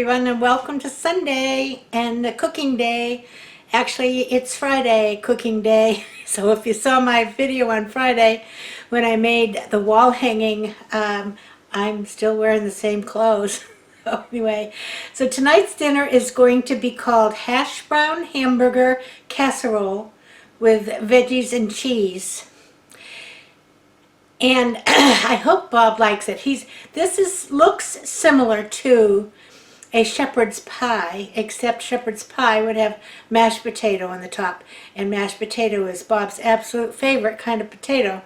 everyone, and welcome to Sunday and the cooking day. Actually, it's Friday cooking day. So if you saw my video on Friday when I made the wall hanging, I'm still wearing the same clothes. Anyway, so tonight's dinner is going to be called Hashbrown Hamburger Casserole with veggies and cheese. And I hope Bob likes it. Looks similar to a shepherd's pie, except shepherd's pie would have mashed potato on the top. And mashed potato is Bob's absolute favorite kind of potato.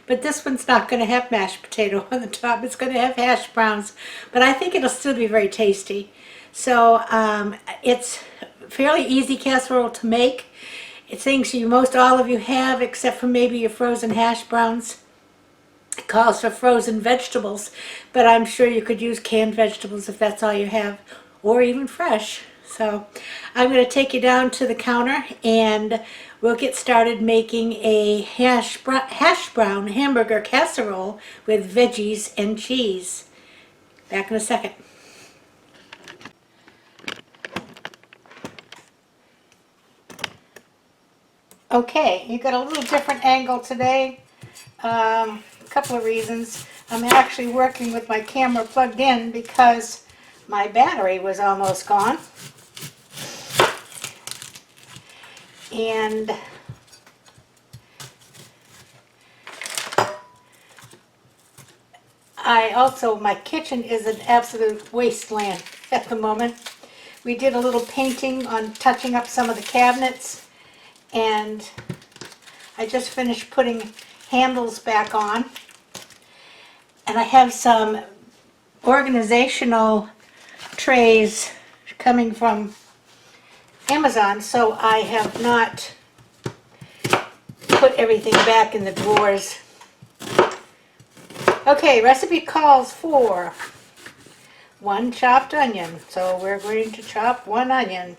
But this one's not going to have mashed potato on the top. It's going to have hash browns. But I think it'll still be very tasty. So it's fairly easy casserole to make. It's things most all of you have, except for maybe your frozen hash browns. It calls for frozen vegetables, but I'm sure you could use canned vegetables if that's all you have, or even fresh. So I'm going to take you down to the counter and we'll get started making a hash brown hamburger casserole with veggies and cheese. Back in a second. Okay, you got a little different angle today. Couple of reasons. I'm actually working with my camera plugged in because my battery was almost gone. And my kitchen is an absolute wasteland at the moment. We did a little painting on touching up some of the cabinets, and I just finished putting handles back on. And I have some organizational trays coming from Amazon, so I have not put everything back in the drawers. Okay, recipe calls for 1 chopped onion, so we're going to chop 1 onion.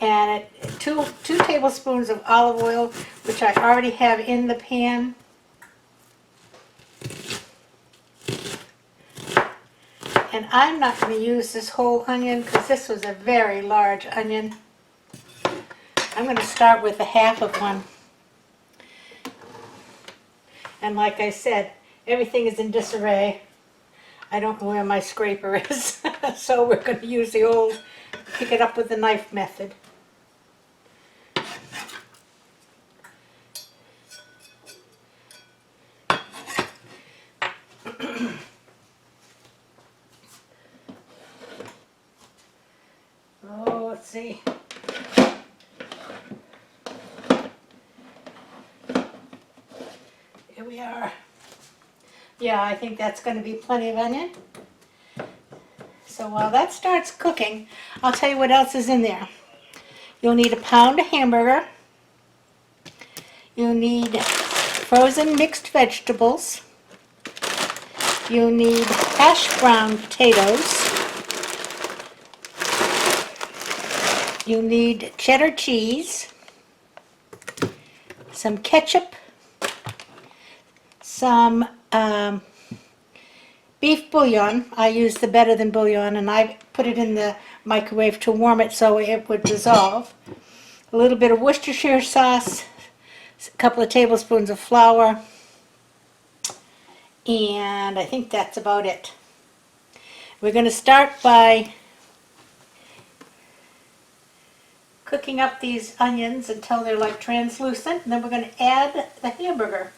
And 2 tablespoons of olive oil, which I already have in the pan. And I'm not going to use this whole onion because this was a very large onion. I'm going to start with a half of one. And like I said, everything is in disarray. I don't know where my scraper is, so we're going to use the old pick it up with the knife method. Oh, let's see. Here we are. Yeah, I think that's going to be plenty of onion. So while that starts cooking, I'll tell you what else is in there. You'll need a pound of hamburger. You'll need frozen mixed vegetables. You'll need hash brown potatoes. You'll need cheddar cheese, some ketchup, some beef bouillon. I use the Better Than bouillon, and I put it in the microwave to warm it so it would dissolve. A little bit of Worcestershire sauce, a couple of tablespoons of flour, and I think that's about it. We're going to start by cooking up these onions until they're like translucent, and then we're going to add the hamburger.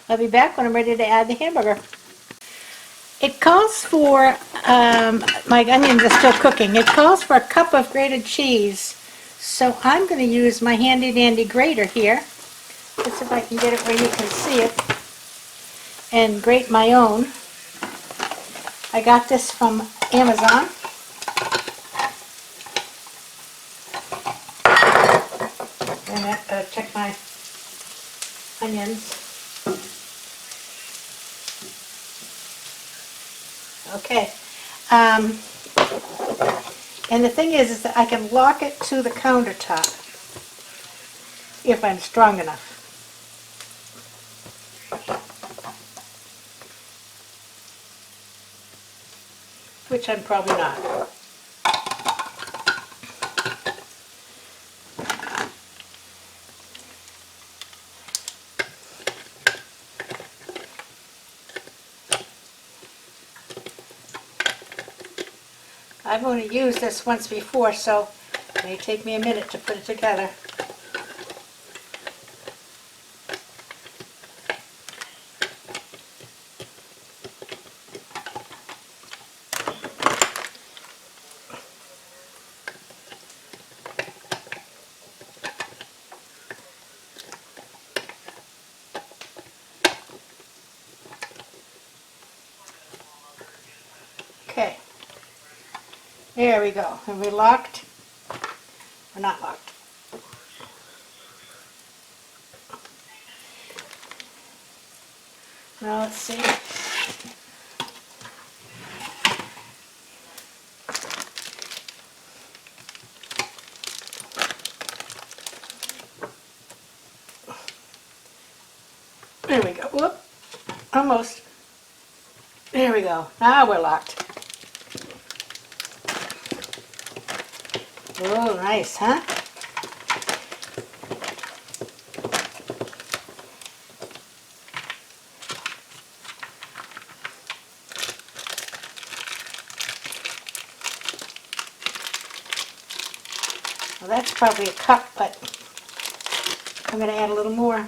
I'll be back when I'm ready to add the hamburger. It calls for, my onions are still cooking, it calls for a cup of grated cheese. So I'm going to use my handy dandy grater here. Let's see if I can get it where you can see it. And grate my own. I got this from Amazon. And I gotta check my onions. Okay. And the thing is that I can lock it to the countertop if I'm strong enough. which I'm probably not. I've only used this once before, so it may take me a minute to put it together. Okay, there we go. Are we locked? We're not locked. Now let's see. There we go. Whoop. Almost. There we go. Now we're locked. Oh, nice, huh? Well, that's probably a cup, but I'm going to add a little more.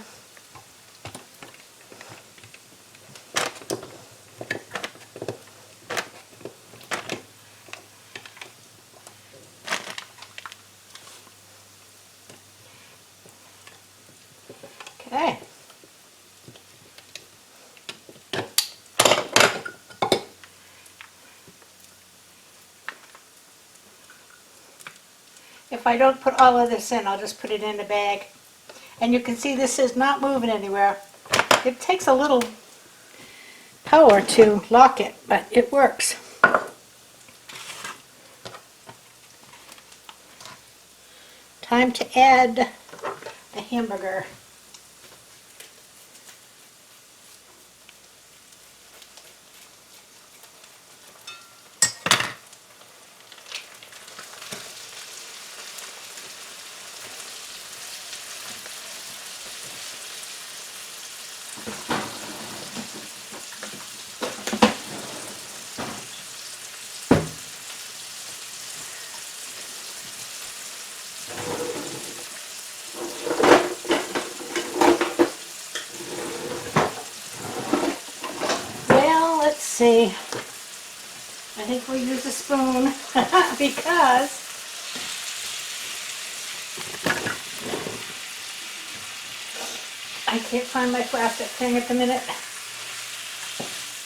Okay. If I don't put all of this in, I'll just put it in the bag. And you can see this is not moving anywhere. It takes a little power to lock it, but it works. Time to add the hamburger. Let's see. I think we'll use a spoon because I can't find my plastic thing at the minute.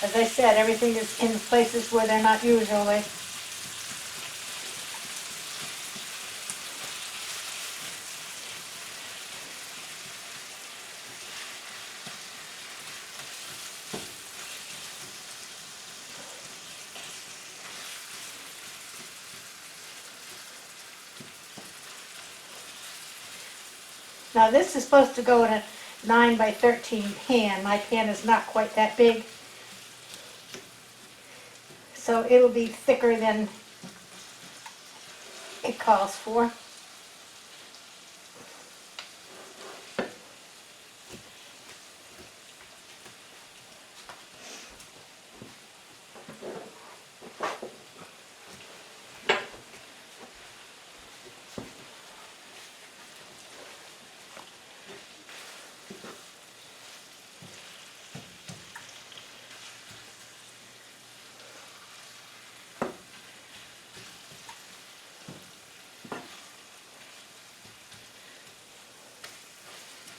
As I said, everything is in places where they're not usually. Now this is supposed to go in a 9 by 13 pan. My pan is not quite that big. So it'll be thicker than it calls for.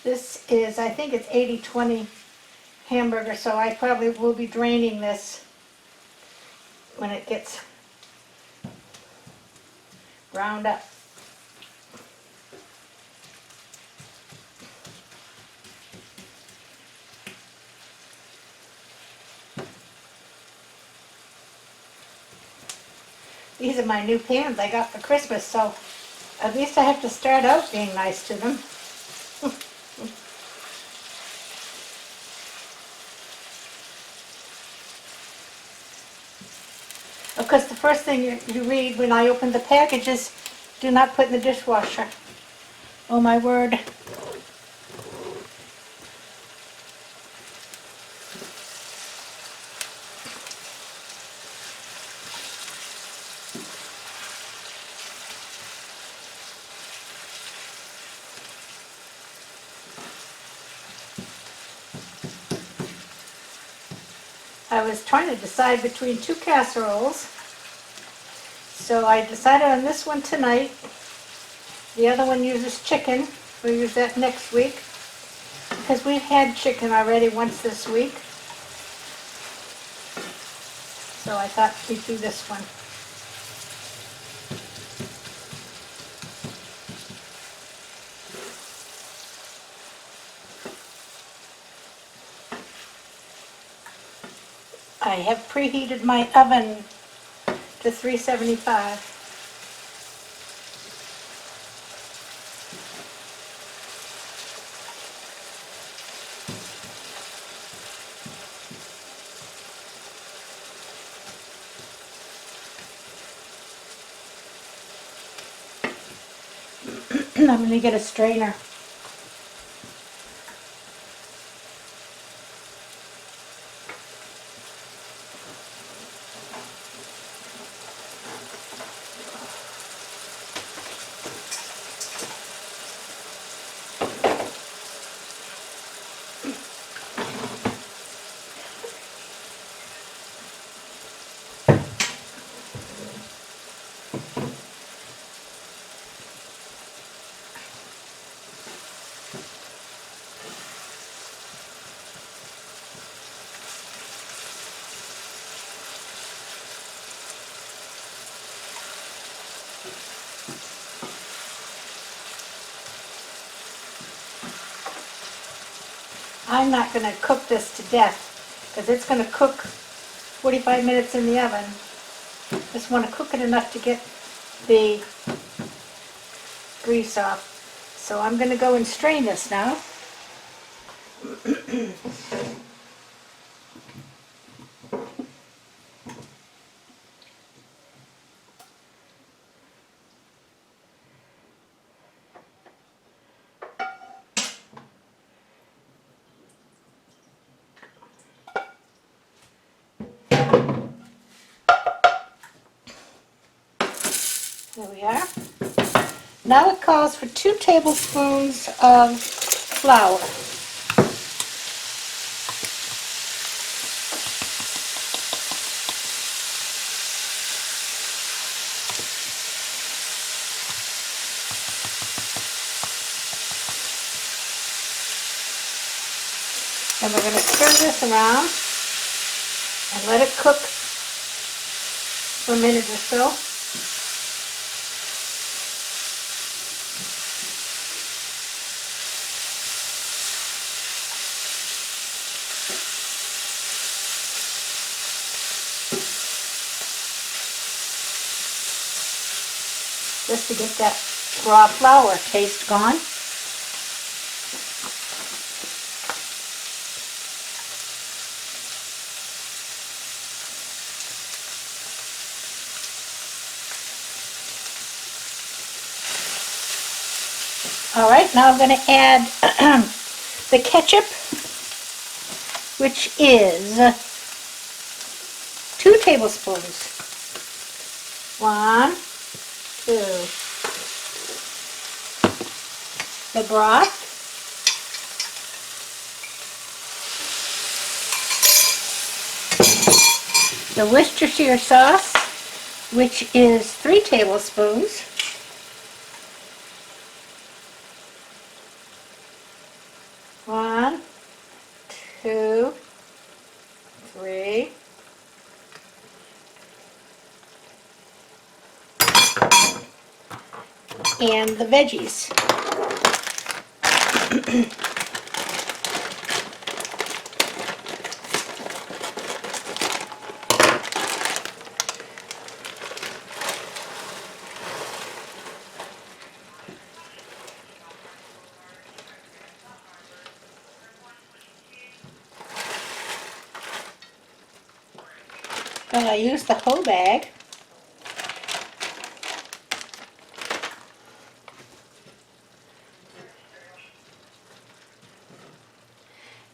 This is, I think it's 80-20 hamburger, so I probably will be draining this when it gets ground up. These are my new pans I got for Christmas, so at least I have to start out being nice to them. Of because the first thing you read when I open the package is, do not put in the dishwasher. Oh my word. I was trying to decide between two casseroles, so I decided on this one tonight. The other one uses chicken. We'll use that next week because we've had chicken already once this week. So I thought we'd do this one. I have preheated my oven to 375. I'm going to get a strainer. I'm not going to cook this to death because it's going to cook 45 minutes in the oven. Just want to cook it enough to get the grease off. So I'm going to go and strain this now. There we are. Now it calls for 2 tablespoons of flour. And we're going to stir this around and let it cook for a minute or so. Just to get that raw flour taste gone. All right, now I'm going to add the ketchup, which is 2 tablespoons. 1, 2. The broth. The Worcestershire sauce, which is 3 tablespoons. One, 2, 3. And the veggies. And I use the whole bag.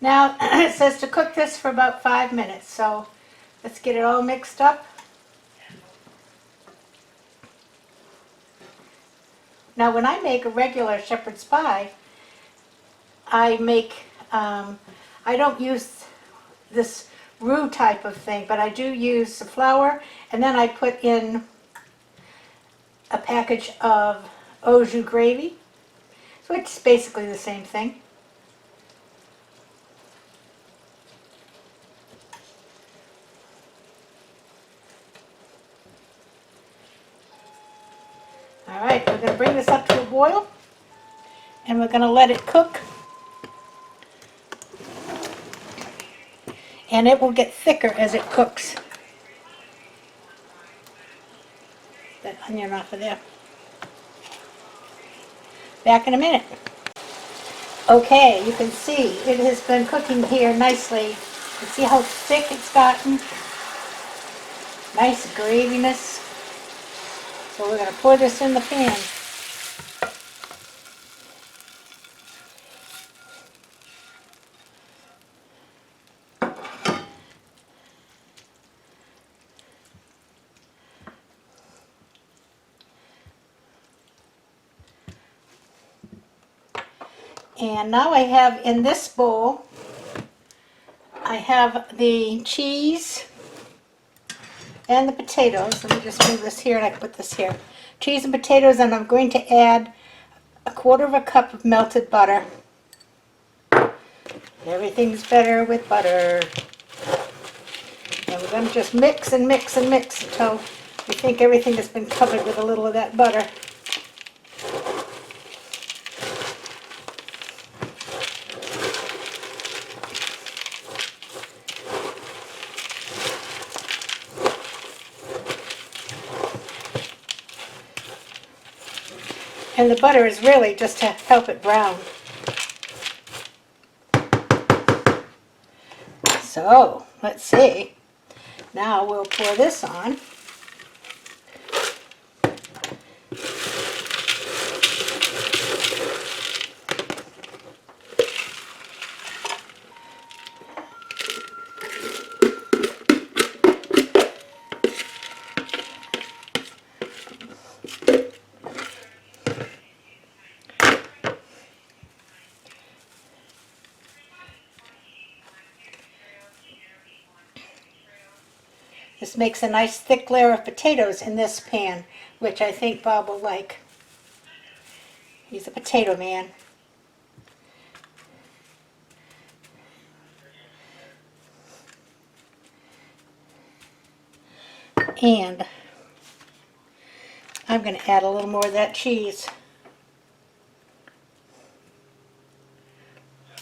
Now, it says to cook this for about 5 minutes, so let's get it all mixed up. Now, when I make a regular shepherd's pie, I don't use this roux type of thing, but I do use the flour, and then I put in a package of au jus gravy, so it's basically the same thing. All right, we're going to bring this up to a boil, and we're going to let it cook. And it will get thicker as it cooks. That onion off of there. Back in a minute. Okay, you can see it has been cooking here nicely. You see how thick it's gotten? Nice graviness. So we're going to pour this in the pan. And now I have in this bowl, I have the cheese and the potatoes. Let me just move this here and I can put this here. Cheese and potatoes, and I'm going to add 1/4 cup of melted butter. Everything's better with butter. And we're going to just mix and mix and mix until we think everything has been covered with a little of that butter. And the butter is really just to help it brown. So, let's see. Now we'll pour this on. This makes a nice thick layer of potatoes in this pan, which I think Bob will like. He's a potato man. And I'm going to add a little more of that cheese.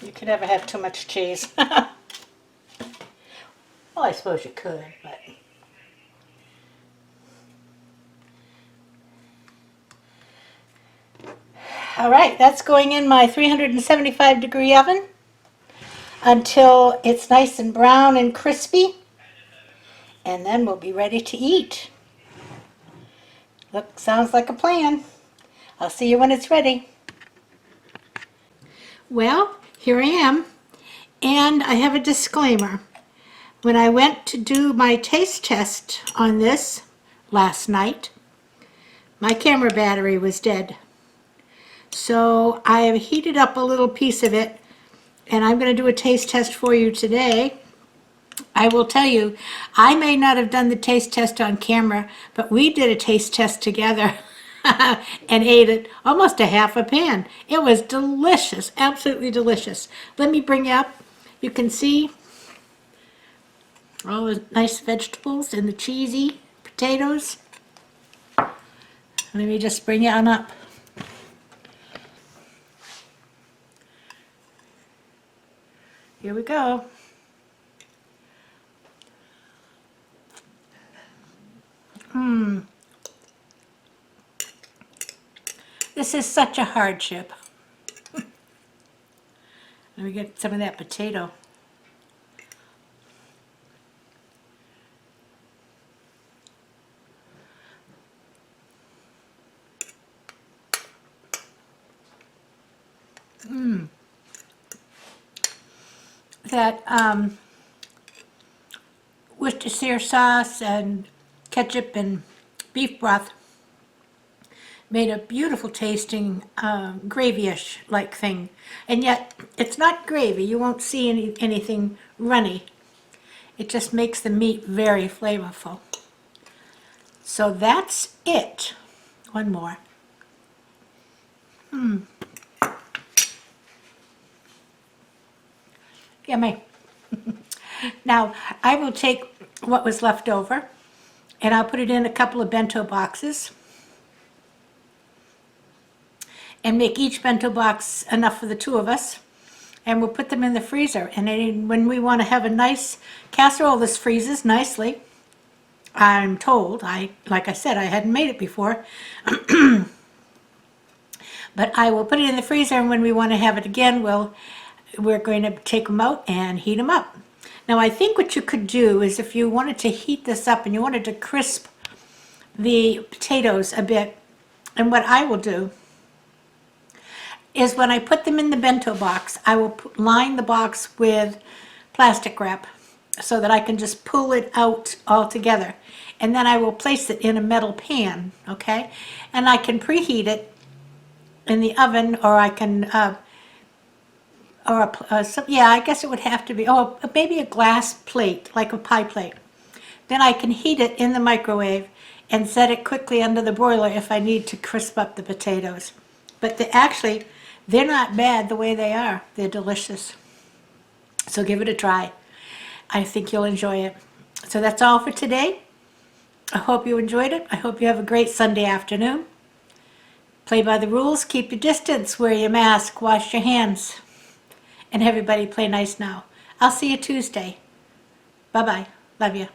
You could never have too much cheese. Well, I suppose you could, but... All right, that's going in my 375-degree oven until it's nice and brown and crispy, and then we'll be ready to eat. Look, sounds like a plan. I'll see you when it's ready. Well, here I am, and I have a disclaimer. When I went to do my taste test on this last night, my camera battery was dead. So I have heated up a little piece of it, and I'm going to do a taste test for you today. I will tell you, I may not have done the taste test on camera, but we did a taste test together and ate it almost a half a pan. It was delicious, absolutely delicious. Let me bring you up. You can see all the nice vegetables and the cheesy potatoes. Let me just bring you on up. Here we go. This is such a hardship. Let me get some of that potato. that Worcestershire sauce and ketchup and beef broth made a beautiful tasting gravy-ish like thing. And yet it's not gravy. You won't see anything runny. It just makes the meat very flavorful. So that's it. One more. Yummy. Now, I will take what was left over and I'll put it in a couple of bento boxes and make each bento box enough for the two of us. And we'll put them in the freezer. And then when we want to have a nice casserole, this freezes nicely. I'm told. Like I said, I hadn't made it before. But I will put it in the freezer, and when we want to have it again, we're going to take them out and heat them up. Now, I think what you could do is if you wanted to heat this up and you wanted to crisp the potatoes a bit, and what I will do is when I put them in the bento box, I will line the box with plastic wrap so that I can just pull it out all together. And then I will place it in a metal pan, okay? And I can preheat it in the oven, or I can, yeah, I guess it would have to be, maybe a glass plate, like a pie plate. Then I can heat it in the microwave and set it quickly under the broiler if I need to crisp up the potatoes. But they're not bad the way they are. They're delicious. So give it a try. I think you'll enjoy it. So that's all for today. I hope you enjoyed it. I hope you have a great Sunday afternoon. Play by the rules, keep your distance, wear your mask, wash your hands. And everybody play nice now. I'll see you Tuesday. Bye-bye. Love you.